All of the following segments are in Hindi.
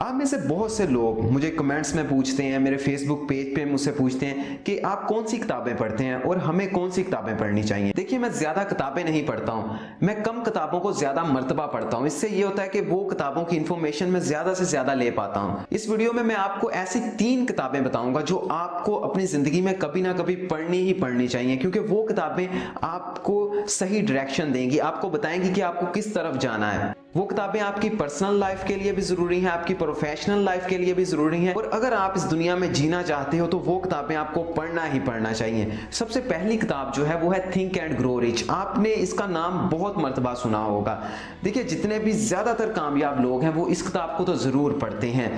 आप में से बहुत से लोग मुझे कमेंट्स में पूछते हैं, मेरे फेसबुक पेज पे मुझसे पूछते हैं कि आप कौन सी किताबें पढ़ते हैं और हमें कौन सी किताबें पढ़नी चाहिए। देखिए, मैं ज़्यादा किताबें नहीं पढ़ता हूँ, मैं कम किताबों को ज़्यादा मर्तबा पढ़ता हूँ। इससे ये होता है कि वो किताबों की इन्फॉर्मेशन मैं ज़्यादा से ज़्यादा ले पाता हूँ। इस वीडियो में मैं आपको ऐसी 3 किताबें बताऊंगा जो आपको अपनी ज़िंदगी में कभी ना कभी पढ़नी ही पढ़नी चाहिए, क्योंकि वो किताबें आपको सही डायरेक्शन देंगी, आपको बताएंगी कि आपको किस तरफ जाना है। वो किताबें आपकी पर्सनल लाइफ के लिए भी जरूरी हैं, आपकी प्रोफेशनल लाइफ के लिए भी जरूरी हैं, और अगर आप इस दुनिया में जीना चाहते हो तो वो किताबें आपको पढ़ना ही पढ़ना चाहिए। सबसे पहली किताब जो है वो है थिंक एंड ग्रो रिच। आपने इसका नाम बहुत मर्तबा सुना होगा। देखिए, जितने भी ज्यादातर कामयाब लोग हैं वो इस किताब को तो जरूर पढ़ते हैं।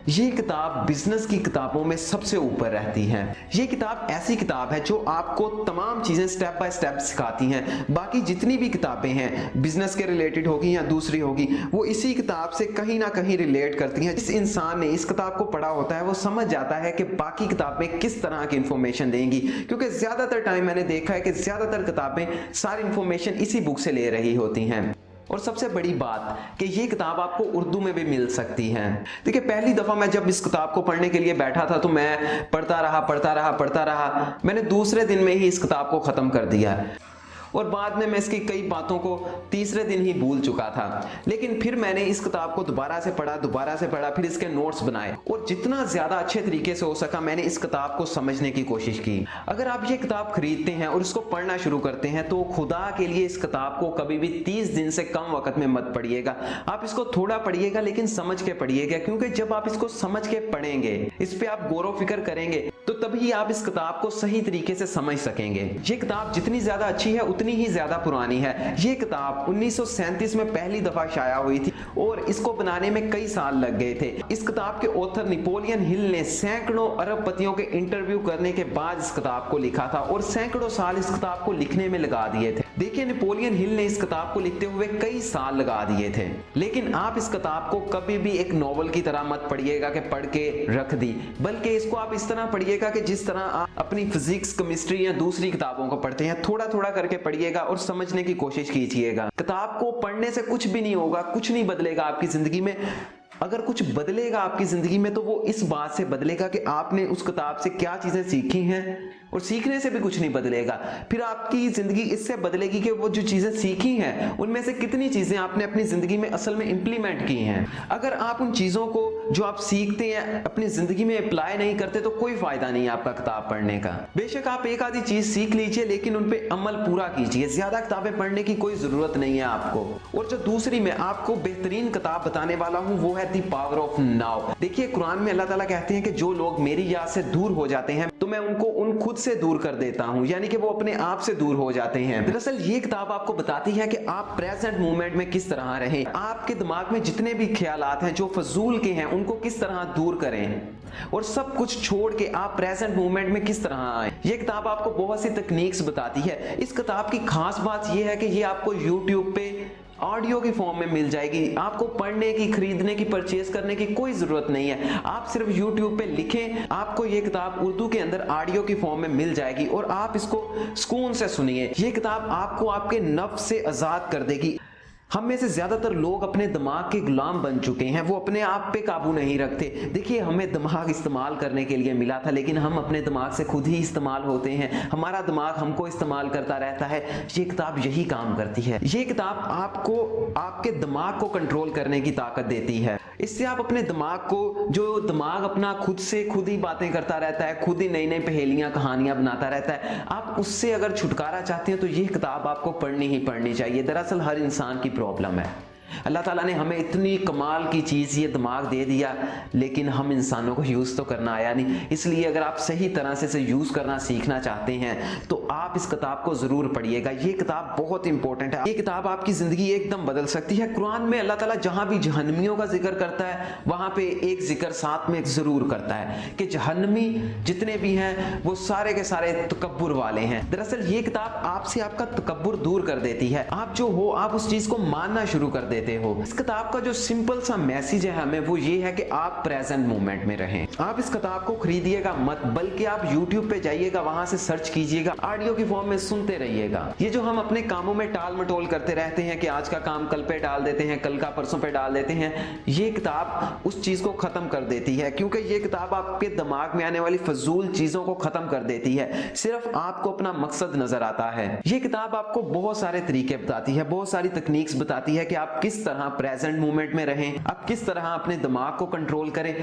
ये किताब बिजनेस की किताबों में सबसे ऊपर रहती है। ये किताब ऐसी किताब है जो आपको तमाम चीजें स्टेप बाय स्टेप सिखाती हैं। बाकी जितनी भी किताबें हैं बिजनेस के रिलेटेड होगी या दूसरी होगी, वो इसी किताब से कहीं ना कहीं रिलेट करती हैं। जिस इंसान ने इस किताब को पढ़ा होता है वो समझ जाता है कि बाकी किताबें किस तरह की इंफॉर्मेशन देंगी, क्योंकि ज्यादातर टाइम मैंने देखा है कि ज्यादातर किताबें सारी इंफॉर्मेशन इसी बुक से ले रही होती हैं। और सबसे बड़ी बात कि ये किताब आपको उर्दू में भी मिल सकती है। देखिए, पहली दफ़ा मैं जब इस किताब को पढ़ने के लिए बैठा था तो मैं पढ़ता रहा। मैंने दूसरे दिन में ही इस किताब को ख़त्म कर दिया और बाद में मैं इसकी कई बातों को तीसरे दिन ही भूल चुका था। लेकिन फिर मैंने इस किताब को दोबारा से पढ़ा, फिर इसके नोट्स बनाए और जितना ज़्यादा अच्छे तरीके से हो सका मैंने इस किताब को समझने की कोशिश की। अगर आप ये किताब खरीदते हैं और इसको पढ़ना शुरू करते हैं तो खुदा के लिए इस किताब को कभी भी 30 दिन से कम वक्त में मत पढ़िएगा। आप इसको थोड़ा पढ़िएगा लेकिन समझ के पढ़िएगा, क्योंकि जब आप इसको समझ के पढ़ेंगे, इस पे आप गौर फिक्र करेंगे, तो तभी आप इस किताब को सही तरीके से समझ सकेंगे। ये किताब जितनी ज्यादा अच्छी है उतनी ही ज्यादा पुरानी है। ये किताब 1937 में पहली दफा शाया हुई थी और इसको बनाने में कई साल लग गए थे। इस किताब के ऑथर नेपोलियन हिल ने सैकड़ों अरबपतियों के इंटरव्यू करने के बाद इस किताब को लिखा था और सैकड़ों साल इस किताब को लिखने में लगा दिए थे। देखिए, नेपोलियन हिल ने इस किताब को लिखते हुए कई साल लगा दिए थे। लेकिन आप इस किताब को कभी भी एक नॉवल की तरह मत पढ़िएगा कि पढ़ के रख दी, बल्कि इसको आप इस तरह पढ़िएगा कि जिस तरह आप अपनी फिजिक्स, केमिस्ट्री या दूसरी किताबों को पढ़ते हैं, थोड़ा थोड़ा करके पढ़िएगा और समझने की कोशिश कीजिएगा। किताब को पढ़ने से कुछ भी नहीं होगा, कुछ नहीं बदलेगा आपकी जिंदगी में। अगर कुछ बदलेगा आपकी जिंदगी में तो वो इस बात से बदलेगा कि आपने उस किताब से क्या चीजें सीखी हैं, और सीखने से भी कुछ नहीं बदलेगा। फिर आपकी जिंदगी इससे बदलेगी कि वो जो चीजें सीखी हैं उनमें से कितनी चीजें आपने अपनी जिंदगी में असल में इंप्लीमेंट की हैं। अगर आप उन चीजों को जो आप सीखते हैं अपनी जिंदगी में अप्लाई नहीं करते तो कोई फायदा नहीं है आपका किताब पढ़ने का। बेशक आप एक आधी चीज सीख लीजिए लेकिन उन पे अमल पूरा कीजिए। ज्यादा किताबें पढ़ने की कोई जरूरत नहीं है आपको। और जो दूसरी मैं आपको बेहतरीन किताब बताने वाला हूँ वो है द पावर ऑफ नाउ। देखिए, कुरान में अल्लाह ताला कहते हैं कि जो लोग मेरी याद से दूर हो जाते हैं तो मैं उनको उन खुद से दूर कर देता हूं, यानी कि वो अपने आप से दूर हो जाते हैं। दरअसल ये किताब आपको बताती है कि आप प्रेजेंट मोमेंट में किस तरह रहें, आपके दिमाग में जितने भी ख्यालात हैं जो फजूल के हैं उनको किस तरह दूर करें और सब कुछ छोड़ के आप प्रेजेंट मोमेंट में किस तरह आए। ये किताब आपको बहुत सी टेक्निक्स बताती है। इस किताब की खास बात यह है कि ये आपको यूट्यूब पे ऑडियो की फॉर्म में मिल जाएगी। आपको पढ़ने की, खरीदने की, परचेज करने की कोई जरूरत नहीं है। आप सिर्फ YouTube पे लिखें, आपको ये किताब उर्दू के अंदर ऑडियो की फॉर्म में मिल जाएगी और आप इसको सुकून से सुनिए। ये किताब आपको आपके नफ्स से आजाद कर देगी। हम में से ज्यादातर लोग अपने दिमाग के गुलाम बन चुके हैं, वो अपने आप पे काबू नहीं रखते। देखिए, हमें दिमाग इस्तेमाल करने के लिए मिला था लेकिन हम अपने दिमाग से खुद ही इस्तेमाल होते हैं। हमारा दिमाग हमको इस्तेमाल करता रहता है। ये किताब यही काम करती है। ये किताब आपको आपके दिमाग को कंट्रोल करने की ताकत देती है। इससे आप अपने दिमाग को, जो दिमाग अपना खुद से खुद ही बातें करता रहता है, खुद ही नई नई पहेलियां, कहानियां बनाता रहता है, आप उससे अगर छुटकारा चाहते हैं तो ये किताब आपको पढ़नी ही पढ़नी चाहिए। दरअसल हर इंसान की प्रॉब्लम है। अल्लाह ताला ने हमें इतनी कमाल की चीज़ ये दिमाग दे दिया लेकिन हम इंसानों को यूज़ तो करना आया नहीं। इसलिए अगर आप सही तरह से इसे यूज़ करना सीखना चाहते हैं तो आप इस किताब को ज़रूर पढ़िएगा। ये किताब बहुत इंपॉर्टेंट है। ये किताब आपकी ज़िंदगी एकदम बदल सकती है। कुरान में अल्लाह ताला जहाँ भी जहन्नमियों का जिक्र करता है वहाँ पे एक जिक्र साथ में ज़रूर करता है कि जहन्नमी जितने भी हैं वो सारे के सारे तकब्बुर वाले हैं। दरअसल ये किताब आपसे आपका तकब्बुर दूर कर देती है। आप जो हो आप उस चीज़ को मानना शुरू कर देते लेते हो। इस किताब का जो सिंपल सा मैसेज है हमें वो ये है कि आप प्रेजेंट मोमेंट में रहें। आप इस किताब को खरीदिएगा मत, बल्कि आप YouTube पे जाइएगा, वहां से सर्च कीजिएगा, ऑडियो की फॉर्म में सुनते रहिएगा। ये जो हम अपने कामों में टाल मटोल करते रहते हैं कि आज का काम कल पे डाल देते हैं, कल का परसों पे डाल देते हैं, ये किताब उस चीज को खत्म कर देती है, क्योंकि ये किताब आपके दिमाग में आने वाली फजूल चीजों को खत्म कर देती है। सिर्फ आपको अपना मकसद नजर आता है। ये किताब आपको बहुत सारे तरीके बताती है, बहुत सारी तकनीक्स बताती है कि आप किस तरह प्रेजेंट मोमेंट में रहें, आप किस तरह अपने दिमाग को कंट्रोल करें।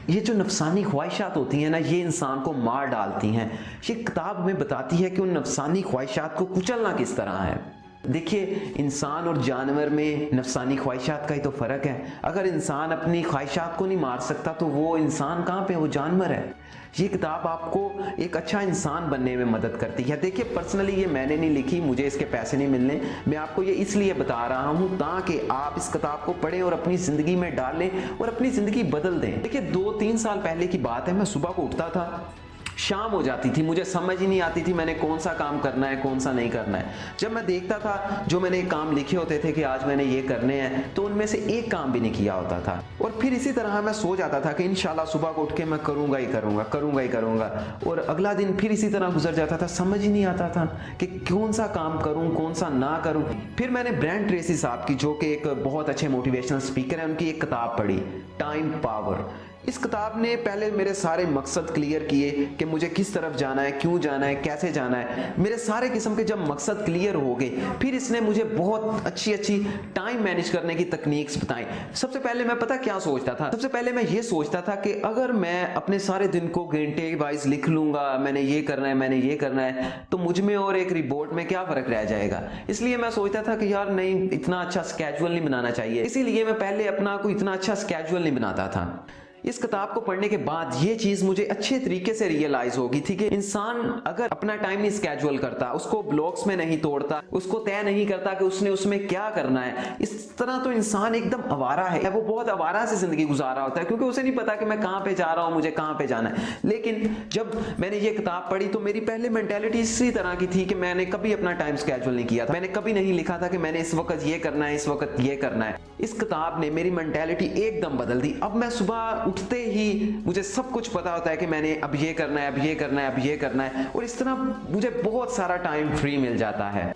ये जो नफसानी ख्वाहिशात होती हैं ना, ये इंसान को मार डालती हैं। ये किताब हमें बताती है कि उन नफसानी ख्वाहिशात को कुचलना किस तरह है। देखिए, इंसान और जानवर में नफसानी ख्वाहिशात का ही तो फ़र्क है। अगर इंसान अपनी ख्वाहिशात को नहीं मार सकता तो वो इंसान कहाँ पे, वो जानवर है। ये किताब आपको एक अच्छा इंसान बनने में मदद करती है। देखिए, पर्सनली ये मैंने नहीं लिखी, मुझे इसके पैसे नहीं मिलने। मैं आपको ये इसलिए बता रहा हूँ ताकि आप इस किताब को पढ़ें और अपनी ज़िंदगी में डालें और अपनी ज़िंदगी बदल दें। देखिए, 2-3 साल पहले की बात है, मैं सुबह को उठता था, शाम हो जाती थी, मुझे समझ ही नहीं आती थी मैंने कौन सा काम करना है, कौन सा नहीं करना है। जब मैं देखता था जो मैंने काम लिखे होते थे कि आज मैंने ये करने हैं, तो उनमें से एक काम भी नहीं किया होता था। और फिर इसी तरह मैं सो जाता था कि इंशाल्लाह सुबह को उठ के मैं करूंगा ही करूंगा, करूंगा ही करूंगा। और अगला दिन फिर इसी तरह गुजर जाता था, समझ ही नहीं आता था कि कौन सा काम करूं, कौन सा ना करूं। फिर मैंने ब्रायन ट्रेसी साहब की, जो कि एक बहुत अच्छे मोटिवेशनल स्पीकर है, उनकी एक किताब पढ़ी, टाइम पावर। इस किताब ने पहले मेरे सारे मकसद क्लियर किए कि मुझे किस तरफ जाना है, क्यों जाना है, कैसे जाना है। मेरे सारे किस्म के जब मकसद क्लियर हो गए, फिर इसने मुझे बहुत अच्छी अच्छी टाइम मैनेज करने की तकनीक्स बताई। सबसे पहले मैं पता क्या सोचता था, सबसे पहले मैं ये सोचता था कि अगर मैं अपने सारे दिन को घंटे वाइज लिख लूंगा, मैंने ये करना है, मैंने ये करना है, तो मुझ में और एक रिपोर्ट में क्या फर्क रह जाएगा। इसलिए मैं सोचता था कि यार नहीं, इतना अच्छा स्केड्यूल नहीं बनाना चाहिए। इसीलिए मैं पहले अपना कोई इतना अच्छा स्केड्यूल नहीं बनाता था। इस किताब को पढ़ने के बाद ये चीज मुझे अच्छे तरीके से रियलाइज होगी थी कि इंसान अगर अपना टाइम नहीं स्केड्यूल करता, उसको ब्लॉक्स में नहीं तोड़ता, उसको तय नहीं करता कि उसने उसमें क्या करना है, इस तरह तो इंसान एकदम आवारा है। वो बहुत आवारा से जिंदगी गुजार रहा होता है, क्योंकि उसे नहीं पता कि मैं कहाँ पे जा रहा हूँ, मुझे कहाँ पे जाना है। लेकिन जब मैंने ये किताब पढ़ी तो मेरी पहले मेंटेलिटी इसी तरह की थी कि मैंने कभी अपना टाइम स्केड्यूल नहीं किया था, मैंने कभी नहीं लिखा था कि मैंने इस वक्त ये करना है, इस वक्त ये करना है। इस किताब ने मेरी मेंटेलिटी एकदम बदल दी। अब मैं सुबह उठते ही मुझे सब कुछ पता होता है कि मैंने अब ये करना है, अब ये करना है, अब ये करना है, और इस तरह मुझे बहुत सारा टाइम फ्री मिल जाता है।